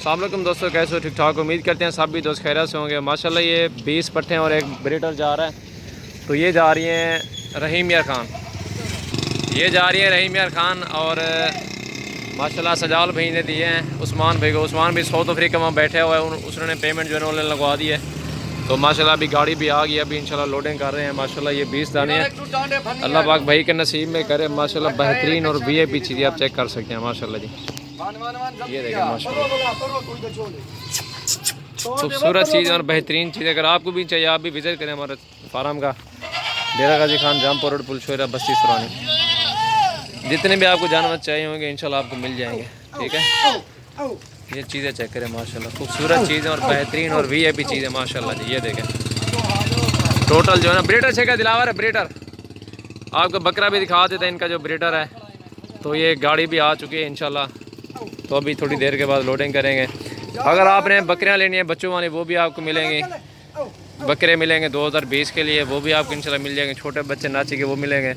अस्सलाम वालेकुम दोस्तों, कैसे हो? ठीक ठाक, उम्मीद करते हैं सब भी दोस्त खैरियत से होंगे। माशाल्लाह ये 20 पट्टे और एक ब्रीडर जा रहा है। तो ये जा रही हैं रहीम यार खान, ये जा रही है रहीम यार खान। और माशाल्लाह सजाल भाई ने दिए हैं उस्मान भाई को। उस्मान भी साउथ अफ्रीका में बैठे हुआ है, उसने पेमेंट जो है ऑनलाइन लगवा दी है। तो माशाल्लाह अभी गाड़ी भी आ गई, अभी इंशाल्लाह लोडिंग कर रहे हैं। माशाल्लाह ये 20 दाने हैं। अल्लाह पाक भाई के नसीब में करे माशाल्लाह बेहतरीन और VIP चीज़ें आप चेक कर सकते हैं माशाल्लाह जी। ये देखें माशाल्लाह खूबसूरत चीज़ और बेहतरीन चीज़। अगर आपको भी चाहिए आप भी विज़िट करें हमारे फार्म का, डेरा गाजी खान, जामपुर रोड, पुलशोरा, बस्ती सुरानी। जितने भी आपको जानवर चाहिए होंगे इंशाल्लाह आपको मिल जाएंगे। ठीक है, ये चीज़ें चेक करें माशाल्लाह, खूबसूरत चीज़ें और बेहतरीन और VIP चीज़ें माशाल्लाह जी। ये देखें टोटल जो है ना ब्रीडर से क्या दिलावर है। ब्रीडर आपको बकरा भी दिखा देता है, इनका जो ब्रीडर है। तो ये गाड़ी भी आ चुकी है इंशाल्लाह, तो अभी थोड़ी देर के बाद लोडिंग करेंगे। अगर आपने बकरियां लेनी है बच्चों वाली वो भी आपको मिलेंगी, बकरे मिलेंगे 2020 के लिए, वो भी आपको इंशाल्लाह मिल जाएंगे। छोटे बच्चे नाची के वो मिलेंगे।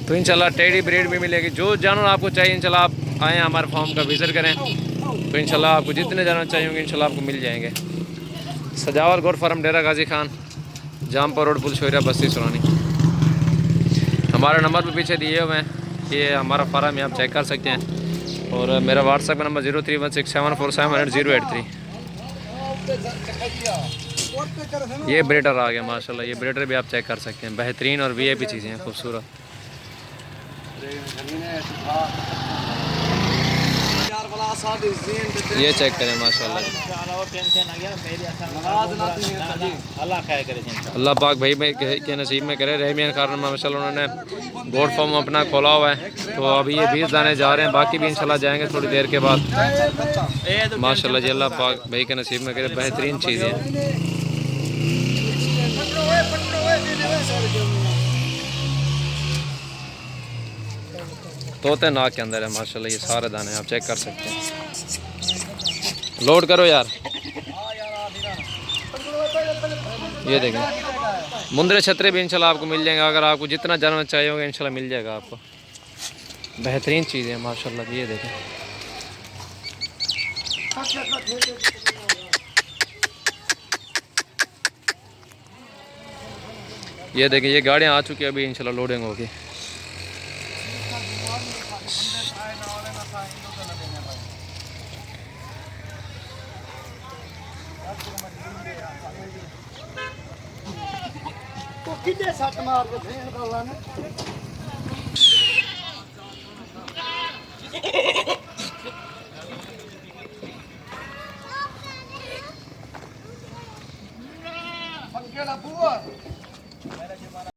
तो इंशाल्लाह टेडी ब्रीड भी मिलेगी। जो जानवर आपको चाहिए इंशाल्लाह आप आएँ हमारे फार्म का विज़िट करें, तो इंशाल्लाह आपको जितने जानवर चाहिए होंगे इंशाल्लाह आपको मिल जाएंगे। सजावर गोट फार्म, डेरा गाजी खान, जामपुर रोड, पुलशोरा, बस्ती सुरानी। हमारा नंबर भी पीछे दिए हुए हैं, ये हमारा फार्म है, आप चेक कर सकते हैं। और मेरा व्हाट्सएप का नंबर 0316747883। ये ब्रीडर आ गया माशाल्लाह, ये ब्रीडर भी आप चेक कर सकते हैं। बेहतरीन और VIP चीज़ें हैं, खूबसूरत। ये चेक करें माशाल्लाह, अल्लाह पाक भाई के नसीब में करे। रहमियन कारण माशाल्लाह उन्होंने गोट फार्म अपना खोला हुआ है। तो अभी ये 20 दाने जा रहे हैं, बाकी भी इंशाल्लाह जाएंगे थोड़ी देर के बाद माशाल्लाह जी। अल्लाह पाक भाई के नसीब में करे, बेहतरीन चीज़ें हैं। तोते नाक के अंदर है माशाल्लाह, ये सारे दाने आप चेक कर सकते हैं। लोड करो यार, ये देखें मुंदरे छतरे भी इंशाल्लाह आपको मिल जाएंगे। अगर आपको जितना जानवर चाहिए होगा इंशाल्लाह मिल जाएगा आपको। बेहतरीन चीज़ें हैं माशाल्लाह, ये देखें। ये देखें ये गाड़ियाँ आ चुकी है, अभी इंशाल्लाह लोडिंग होगी। कितने सट मार के फेंक डाला ने पंखे ना बुआ।